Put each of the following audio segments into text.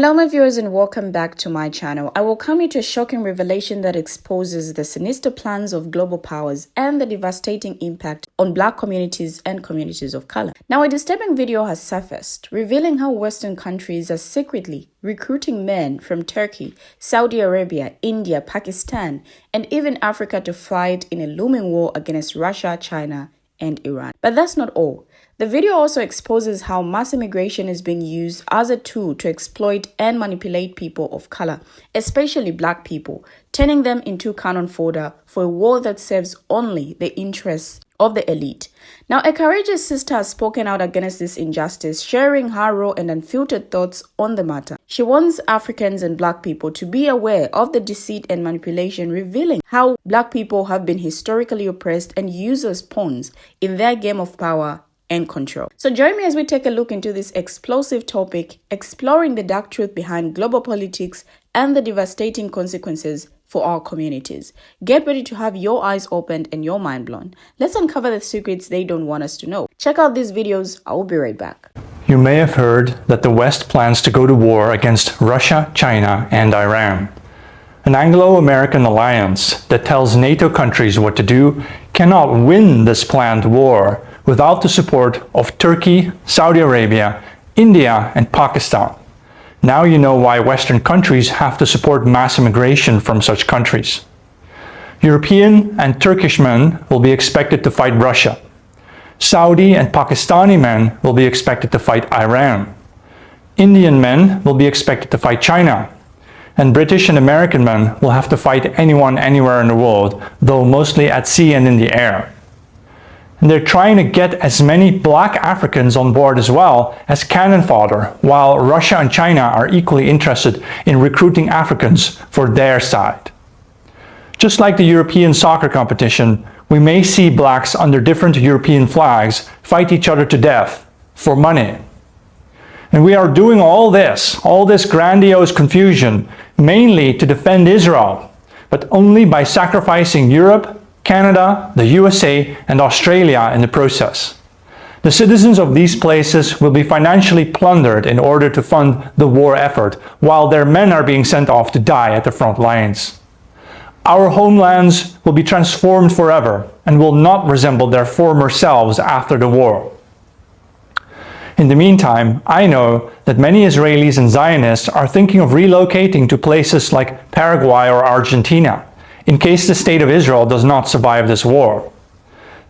Hello my viewers and welcome back to my channel. I welcome you to a shocking revelation that exposes the sinister plans of global powers and the devastating impact on Black communities and communities of color. Now, a disturbing video has surfaced, revealing how Western countries are secretly recruiting men from Turkey, Saudi Arabia, India, Pakistan, and even Africa to fight in a looming war against Russia, China, and Iran. But that's not all. The video also exposes how mass immigration is being used as a tool to exploit and manipulate people of color, especially Black people, turning them into cannon fodder for a war that serves only the interests of the elite. Now, a courageous sister has spoken out against this injustice, sharing her raw and unfiltered thoughts on the matter. She wants Africans and Black people to be aware of the deceit and manipulation, revealing how Black people have been historically oppressed and used as pawns in their game of power and control. So join me as we take a look into this explosive topic, exploring the dark truth behind global politics and the devastating consequences for our communities. Get ready to have your eyes opened and your mind blown. Let's uncover the secrets they don't want us to know. Check out these videos. I will be right back. You may have heard that the West plans to go to war against Russia, China, and Iran. An Anglo-American alliance that tells NATO countries what to do cannot win this planned war without the support of Turkey, Saudi Arabia, India, and Pakistan. Now you know why Western countries have to support mass immigration from such countries. European and Turkish men will be expected to fight Russia. Saudi and Pakistani men will be expected to fight Iran. Indian men will be expected to fight China. And British and American men will have to fight anyone anywhere in the world, though mostly at sea and in the air. And they're trying to get as many Black Africans on board as well as cannon fodder, while Russia and China are equally interested in recruiting Africans for their side. Just like the European soccer competition, we may see Blacks under different European flags fight each other to death for money. And we are doing all this grandiose confusion, mainly to defend Israel, but only by sacrificing Europe, Canada, the USA, and Australia in the process. The citizens of these places will be financially plundered in order to fund the war effort, while their men are being sent off to die at the front lines. Our homelands will be transformed forever and will not resemble their former selves after the war. In the meantime, I know that many Israelis and Zionists are thinking of relocating to places like Paraguay or Argentina, in case the state of Israel does not survive this war.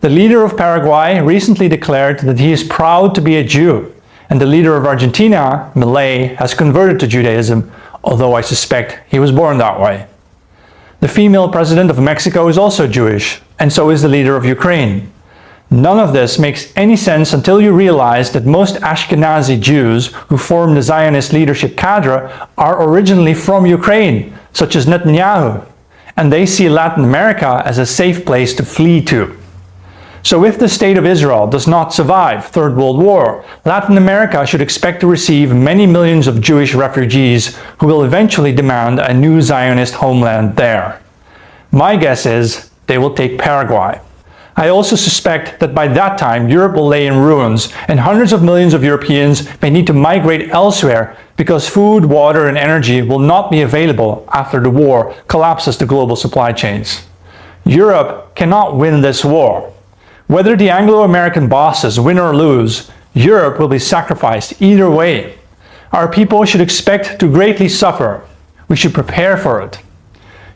The leader of Paraguay recently declared that he is proud to be a Jew, and the leader of Argentina, Milei, has converted to Judaism, although I suspect he was born that way. The female president of Mexico is also Jewish, and so is the leader of Ukraine. None of this makes any sense until you realize that most Ashkenazi Jews who form the Zionist leadership cadre are originally from Ukraine, such as Netanyahu, and they see Latin America as a safe place to flee to. So if the state of Israel does not survive Third World War, Latin America should expect to receive many millions of Jewish refugees who will eventually demand a new Zionist homeland there. My guess is they will take Paraguay. I also suspect that by that time Europe will lay in ruins and hundreds of millions of Europeans may need to migrate elsewhere because food, water, and energy will not be available after the war collapses the global supply chains. Europe cannot win this war. Whether the Anglo-American bosses win or lose, Europe will be sacrificed either way. Our people should expect to greatly suffer. We should prepare for it.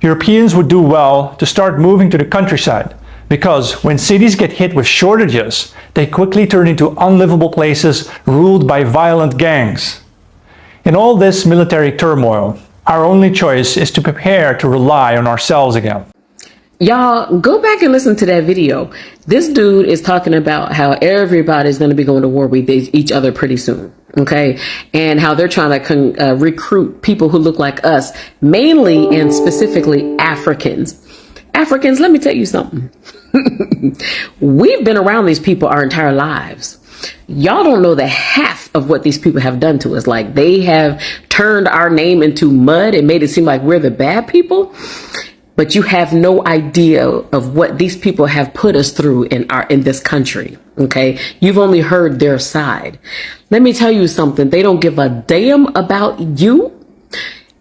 Europeans would do well to start moving to the countryside, because when cities get hit with shortages, they quickly turn into unlivable places ruled by violent gangs. In all this military turmoil, our only choice is to prepare to rely on ourselves again. Y'all, go back and listen to that video. This dude is talking about how everybody's going to be going to war with each other pretty soon. Okay. And how they're trying to recruit people who look like us, mainly and specifically Africans. Africans, let me tell you something. We've been around these people our entire lives. Y'all don't know the half of what these people have done to us. Like, they have turned our name into mud and made it seem like we're the bad people. but you have no idea of what these people have put us through in this country. Okay. You've only heard their side. Let me tell you something. They don't give a damn about you.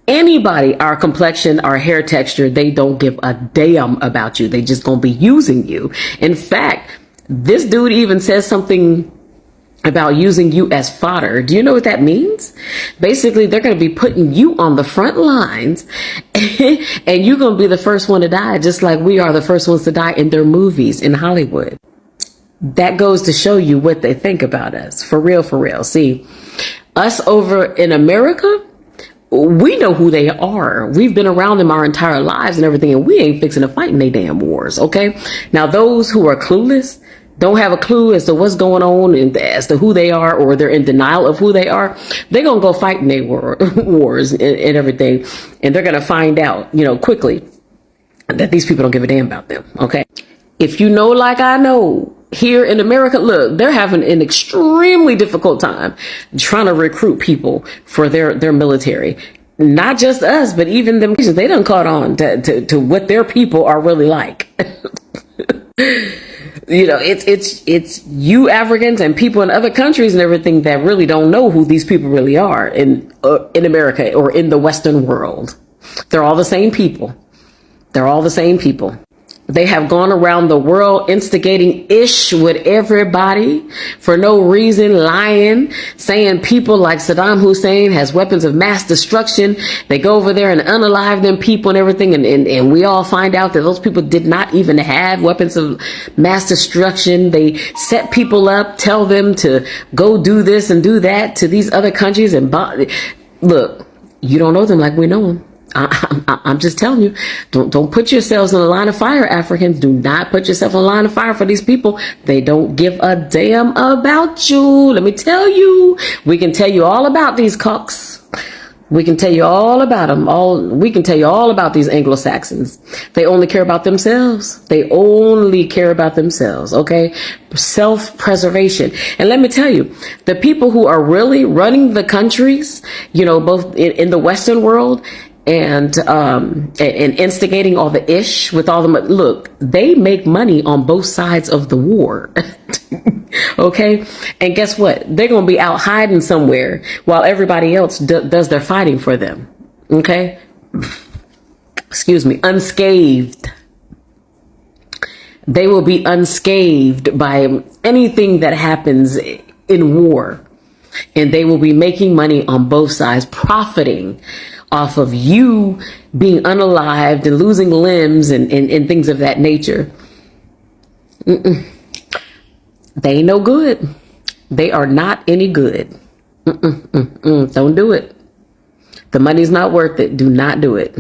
Anybody, our complexion, our hair texture, they don't give a damn about you. They just gonna be using you. In fact, this dude even says something about using you as fodder. Do you know what that means? Basically, they're going to be putting you on the front lines and you're going to be the first one to die, just like we are the first ones to die in their movies in Hollywood. That goes to show you what they think about us. For real, for real. See, us over in America, we know who they are. We've been around them our entire lives and everything, and we ain't fixing to fight in they damn wars, okay? Now, those who are clueless, don't have a clue as to what's going on and as to who they are, or they're in denial of who they are, they're going to go fight in their wars and everything. And they're going to find out, quickly that these people don't give a damn about them. Okay. If you know, like I know, here in America, look, they're having an extremely difficult time trying to recruit people for their military. Not just us, but even them. They done caught on to what their people are really like. It's you Africans and people in other countries and everything that really don't know who these people really are in America or in the Western world. They're all the same people. They're all the same people. They have gone around the world instigating ish with everybody for no reason, lying, saying people like Saddam Hussein has weapons of mass destruction. They go over there and unalive them people and everything. And we all find out that those people did not even have weapons of mass destruction. They set people up, tell them to go do this and do that to these other countries. And look, you don't know them like we know them. I'm just telling you, don't put yourselves in a line of fire, Africans. Do not put yourself in a line of fire for these people. They don't give a damn about you. Let me tell you, we can tell you all about these cocks. We can tell you all about them. We can tell you all about these Anglo-Saxons. They only care about themselves. They only care about themselves. Okay. Self-preservation. And let me tell you, the people who are really running the countries, both in the Western world, and instigating all the ish with all the look, they make money on both sides of the war. Okay. And guess what? They're going to be out hiding somewhere while everybody else does their fighting for them. Okay. Excuse me. Unscathed. They will be unscathed by anything that happens in war. And they will be making money on both sides, profiting off of you being unalived and losing limbs and things of that nature. They ain't no good. They are not any good. Don't do it. The money's not worth it. Do not do it.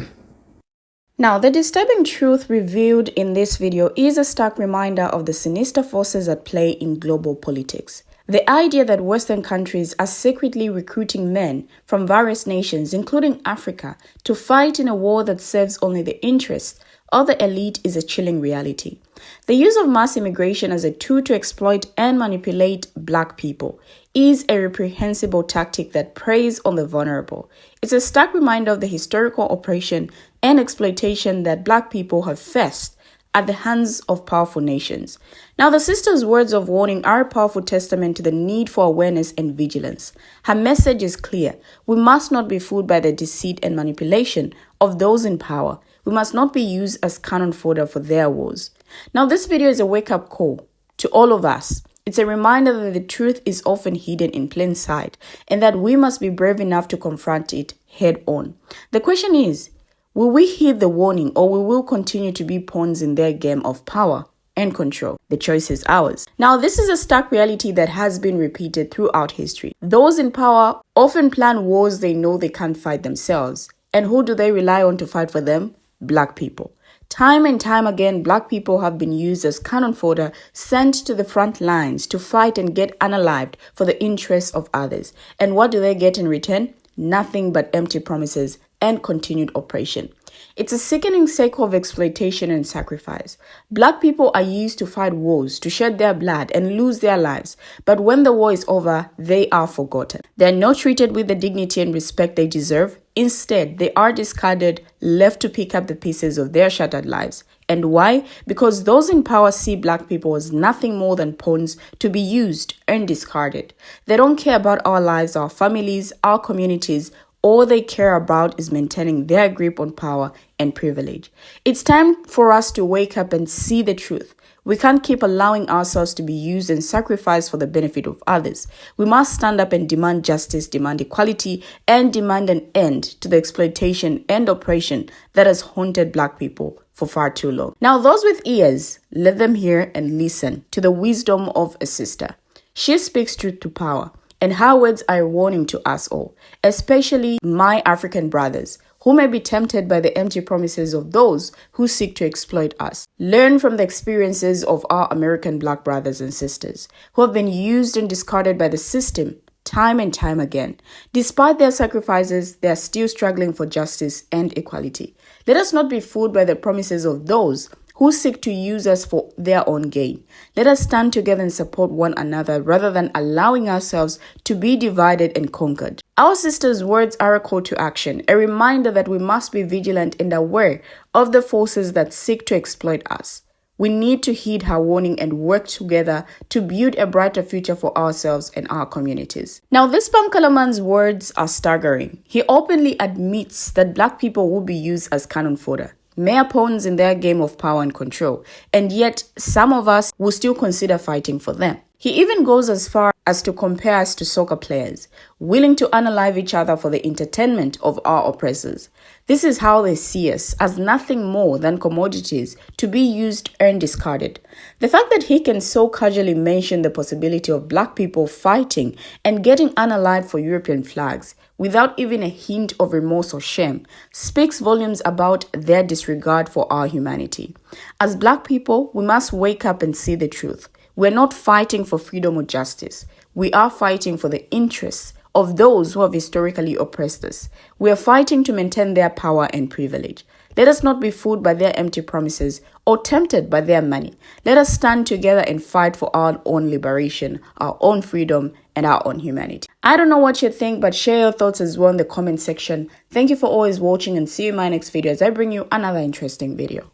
Now, the disturbing truth revealed in this video is a stark reminder of the sinister forces at play in global politics. The idea that Western countries are secretly recruiting men from various nations, including Africa, to fight in a war that serves only the interests of the elite is a chilling reality. The use of mass immigration as a tool to exploit and manipulate Black people is a reprehensible tactic that preys on the vulnerable. It's a stark reminder of the historical oppression and exploitation that Black people have faced at the hands of powerful nations. Now, the sister's words of warning are a powerful testament to the need for awareness and vigilance. Her message is clear. We must not be fooled by the deceit and manipulation of those in power. We must not be used as cannon fodder for their wars. Now, this video is a wake-up call to all of us. It's a reminder that the truth is often hidden in plain sight and that we must be brave enough to confront it head on. The question is, will we heed the warning, or we will continue to be pawns in their game of power and control? The choice is ours. Now, this is a stark reality that has been repeated throughout history. Those in power often plan wars they know they can't fight themselves. And who do they rely on to fight for them? Black people. Time and time again, Black people have been used as cannon fodder, sent to the front lines to fight and get unalived for the interests of others. And what do they get in return? Nothing but empty promises and continued oppression. It's a sickening cycle of exploitation and sacrifice. Black people are used to fight wars, to shed their blood and lose their lives. But when the war is over, they are forgotten. They are not treated with the dignity and respect they deserve. Instead, they are discarded, left to pick up the pieces of their shattered lives. And why? Because those in power see Black people as nothing more than pawns to be used and discarded. They don't care about our lives, our families, our communities. All they care about is maintaining their grip on power and privilege. It's time for us to wake up and see the truth. We can't keep allowing ourselves to be used and sacrificed for the benefit of others. We must stand up and demand justice, demand equality, and demand an end to the exploitation and oppression that has haunted Black people for far too long. Now, those with ears, let them hear and listen to the wisdom of a sister. She speaks truth to power, and her words are a warning to us all, especially my African brothers, who may be tempted by the empty promises of those who seek to exploit us. Learn from the experiences of our American Black brothers and sisters, who have been used and discarded by the system time and time again. Despite their sacrifices, they are still struggling for justice and equality. Let us not be fooled by the promises of those who seek to use us for their own gain. Let us stand together and support one another rather than allowing ourselves to be divided and conquered. Our sisters' words are a call to action, a reminder that we must be vigilant and aware of the forces that seek to exploit us. We need to heed her warning and work together to build a brighter future for ourselves and our communities. Now, this Pamkalaman's words are staggering. He openly admits that Black people will be used as cannon fodder, mere pawns in their game of power and control, and yet some of us will still consider fighting for them. He even goes as far as to compare us to soccer players, willing to unalive each other for the entertainment of our oppressors. This is how they see us, as nothing more than commodities to be used and discarded. The fact that he can so casually mention the possibility of Black people fighting and getting unalived for European flags without even a hint of remorse or shame speaks volumes about their disregard for our humanity. As Black people, we must wake up and see the truth. We're not fighting for freedom or justice. We are fighting for the interests of those who have historically oppressed us. We are fighting to maintain their power and privilege. Let us not be fooled by their empty promises or tempted by their money. Let us stand together and fight for our own liberation, our own freedom, and our own humanity. I don't know what you think, but share your thoughts as well in the comment section. Thank you for always watching, and see you in my next video as I bring you another interesting video.